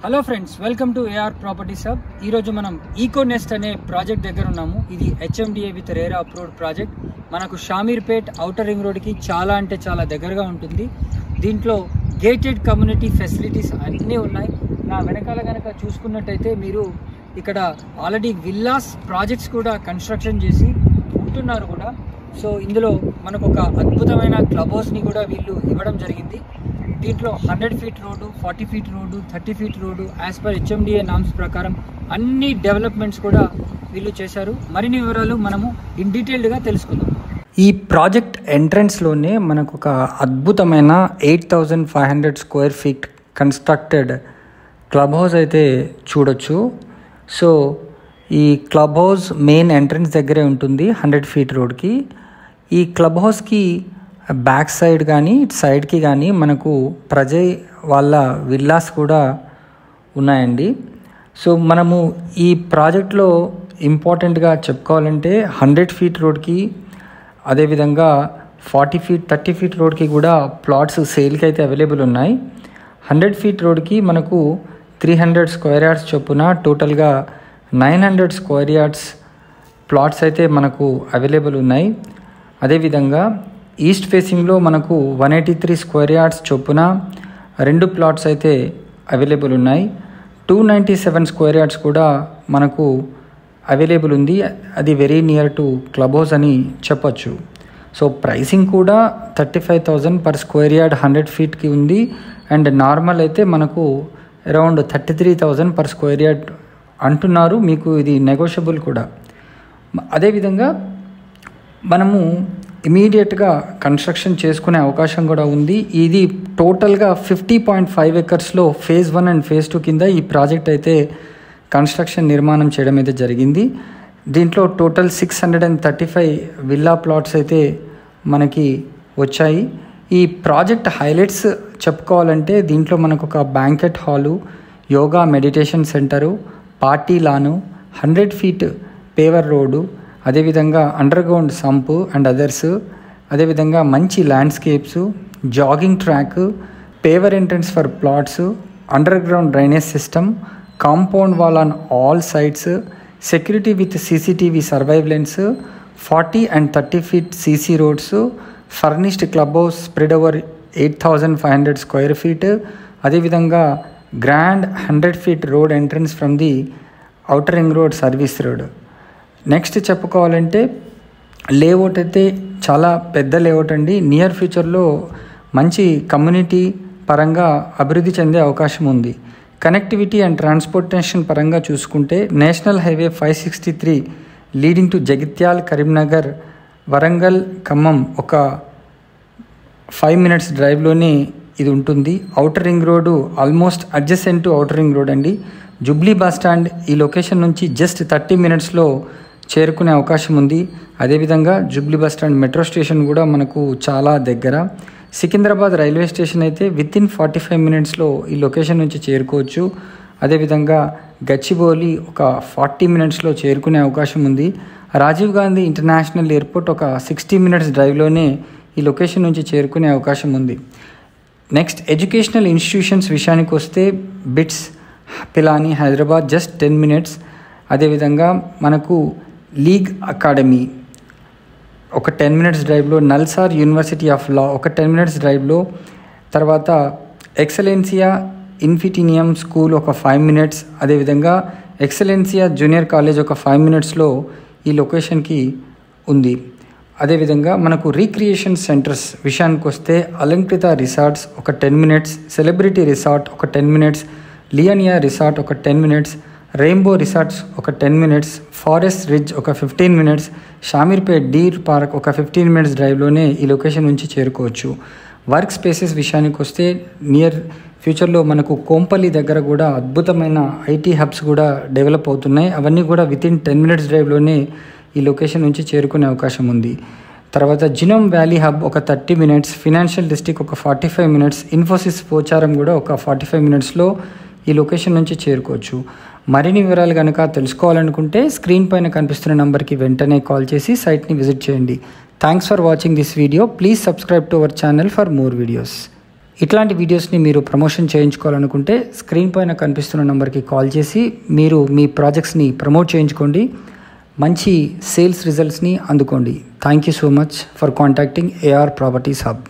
Hello friends, welcome to AR properties hub. ఈరోజు మనం Econest అనే ప్రాజెక్ట్ దగ్గర ఉన్నాము. ఇది HMDA with RERA approved project. మనకు షామీర్పేట్ ఔటర్ రింగ్ రోడ్కి చాలా అంటే చాలా దగ్గరగా ఉంటుంది. దీంట్లో గేటెడ్ కమ్యూనిటీ ఫెసిలిటీస్ అన్నీ ఉన్నాయి. నా వెనకాల కనుక చూసుకున్నట్టయితే మీరు ఇక్కడ ఆల్రెడీ విల్లాస్ ప్రాజెక్ట్స్ కూడా కన్స్ట్రక్షన్ చేసి ఉంటున్నారు కూడా. సో ఇందులో మనకు ఒక అద్భుతమైన క్లబ్ హౌస్ని కూడా వీళ్ళు ఇవ్వడం జరిగింది. దీంట్లో 100 feet road, 40 feet road, 30 feet road as per HMDA norms ప్రకారం అన్ని డెవలప్మెంట్స్ కూడా వీళ్ళు చేశారు. మరిన్ని వివరాలు మనము ఇన్ డీటెయిల్డ్గా తెలుసుకుందాం. ఈ ప్రాజెక్ట్ ఎంట్రన్స్లోనే మనకు ఒక అద్భుతమైన 8500 square feet constructed club house అయితే చూడొచ్చు. సో ఈ క్లబ్ హౌస్ మెయిన్ ఎంట్రన్స్ దగ్గరే ఉంటుంది 100 ఫీట్ రోడ్కి. ఈ క్లబ్ హౌస్కి బ్యాక్ సైడ్ కానీ ఇటు సైడ్కి కానీ మనకు ప్రజయ్ వాళ్ళ విల్లాస్ కూడా ఉన్నాయండి. సో మనము ఈ ప్రాజెక్ట్లో ఇంపార్టెంట్గా చెప్పుకోవాలంటే 100 ఫీట్ రోడ్కి అదేవిధంగా 40 ఫీట్ 30 ఫీట్ రోడ్కి కూడా ప్లాట్స్ సేల్కి అయితే అవైలబుల్ ఉన్నాయి. 100 ఫీట్ రోడ్కి మనకు 300 స్క్వేర్ యార్డ్స్ చొప్పున టోటల్గా 900 స్క్వేర్ యార్డ్స్ ప్లాట్స్ అయితే మనకు అవైలబుల్ ఉన్నాయి. అదేవిధంగా ఈస్ట్ ఫేసింగ్లో మనకు 183 స్క్వేర్ యార్డ్స్ చొప్పున 2 ప్లాట్స్ అయితే అవైలబుల్ ఉన్నాయి. 297 స్క్వేర్ యార్డ్స్ కూడా మనకు అవైలబుల్ ఉంది. అది very near to club house అని చెప్పొచ్చు. సో ప్రైసింగ్ కూడా 35,000 పర్ స్క్వేర్ యార్డ్ 100 ఫీట్కి ఉంది. అండ్ నార్మల్ అయితే మనకు అరౌండ్ 33,000 పర్ స్క్వేర్ యార్డ్ అంటున్నారు. మీకు ఇది నెగోషియబుల్ కూడా. అదేవిధంగా మనము ఇమీడియట్గా కన్స్ట్రక్షన్ చేసుకునే అవకాశం కూడా ఉంది. ఇది టోటల్గా 50.5 ఎకర్స్లో ఫేజ్ 1 అండ్ ఫేజ్ 2 కింద ఈ ప్రాజెక్ట్ అయితే కన్స్ట్రక్షన్ నిర్మాణం చేయడం అయితే జరిగింది. దీంట్లో టోటల్ 635 విల్లా ప్లాట్స్ అయితే మనకి వచ్చాయి. ఈ ప్రాజెక్ట్ హైలైట్స్ చెప్పుకోవాలంటే దీంట్లో మనకు ఒక banquet hall, yoga meditation center, party lawn, 100 feet paver road, అదేవిధంగా అండర్గ్రౌండ్ సంపు అండ్ అదర్స్, అదేవిధంగా మంచి landscapes, jogging track, paver entrance for plots, underground drainage system, compound wall on all sides, security with CCTV surveillance, 40 and 30 feet CC roads, furnished club house spread over 8500 square feet, అదేవిధంగా grand 100 feet road entrance from the outer ring road service road. Next చెప్పుకోవాలంటే layout అయితే చాలా పెద్ద layout అండి. Near ఫ్యూచర్లో మంచి community పరంగా అభివృద్ధి చెందే అవకాశం ఉంది. కనెక్టివిటీ అండ్ ట్రాన్స్పోర్టేషన్ పరంగా చూసుకుంటే national highway 563 leading to Jagtial, Karimnagar, Warangal, Khammam ఒక 5 మినిట్స్ డ్రైవ్లోనే ఇది ఉంటుంది. Outer ring road almost adjacent to outer ring road అండి. జూబ్లీ బస్ స్టాండ్ ఈ లొకేషన్ నుంచి జస్ట్ 30 మినిట్స్లో చేరుకునే అవకాశం ఉంది. అదేవిధంగా Jubilee bus stand metro station కూడా మనకు చాలా దగ్గర. సికింద్రాబాద్ రైల్వే స్టేషన్ అయితే వితిన్ 45 మినిట్స్లో ఈ లొకేషన్ నుంచి చేరుకోవచ్చు. అదేవిధంగా గచ్చిబౌలి ఒక 40 మినిట్స్లో చేరుకునే అవకాశం ఉంది. రాజీవ్ గాంధీ ఇంటర్నేషనల్ ఎయిర్పోర్ట్ ఒక 60 మినిట్స్ డ్రైవ్లోనే ఈ లొకేషన్ నుంచి చేరుకునే అవకాశం ఉంది. నెక్స్ట్ ఎడ్యుకేషనల్ ఇన్స్టిట్యూషన్స్ విషయానికి వస్తే bits Pilani Hyderabad just 10 minutes. అదేవిధంగా మనకు లీగ్ అకాడమీ ఒక 10 మినిట్స్ డ్రైవ్లో, నల్సార్ యూనివర్సిటీ ఆఫ్ లా ఒక 10 మినిట్స్ డ్రైవ్లో, తర్వాత ఎక్సలెన్సియా ఇన్ఫిటీనియం స్కూల్ ఒక 5 మినిట్స్, అదేవిధంగా ఎక్సలెన్సియా జూనియర్ కాలేజ్ ఒక 5 మినిట్స్లో ఈ లొకేషన్కి ఉంది. అదేవిధంగా మనకు రీక్రియేషన్ సెంటర్స్ విషయానికి వస్తే అలంకృత రిసార్ట్స్ ఒక 10 మినిట్స్, సెలబ్రిటీ రిసార్ట్ ఒక 10 మినిట్స్, లియోనియా రిసార్ట్ ఒక 10 మినిట్స్, రెయిన్బో రిసార్ట్స్ ఒక 10 మినిట్స్, ఫారెస్ట్ రిడ్జ్ ఒక 15 మినిట్స్, షామీర్పేట్ డీర్ పార్క్ ఒక 15 మినిట్స్ డ్రైవ్లోనే ఈ లొకేషన్ నుంచి చేరుకోవచ్చు. వర్క్ స్పేసెస్ విషయానికి వస్తే నియర్ ఫ్యూచర్లో మనకు కోంపల్లి దగ్గర కూడా అద్భుతమైన ఐటీ హబ్స్ కూడా డెవలప్ అవుతున్నాయి. అవన్నీ కూడా వితిన్ 10 మినిట్స్ డ్రైవ్లోనే ఈ లొకేషన్ నుంచి చేరుకునే అవకాశం ఉంది. తర్వాత జినోమ్ వ్యాలీ హబ్ ఒక 30 మినిట్స్, ఫినాన్షియల్ డిస్ట్రిక్ట్ ఒక 45 మినిట్స్, ఇన్ఫోసిస్ పోచారం కూడా ఒక 45 మినిట్స్లో ఈ లొకేషన్ నుంచి చేరుకోవచ్చు. మరిన్ని వివరాలు కనుక తెలుసుకోవాలనుకుంటే స్క్రీన్ పైన కనిపిస్తున్న నెంబర్కి వెంటనే కాల్ చేసి సైట్ని విజిట్ చేయండి. Thanks for watching this video. Please subscribe to our channel for more videos. ఇట్లాంటి వీడియోస్ని మీరు ప్రమోషన్ చేయించుకోవాలనుకుంటే స్క్రీన్ పైన కనిపిస్తున్న నెంబర్కి కాల్ చేసి మీరు మీ ప్రాజెక్ట్స్ని ప్రమోట్ చేయించుకోండి, మంచి సేల్స్ రిజల్ట్స్ని అందుకోండి. Thank you so much for contacting AR Properties Hub.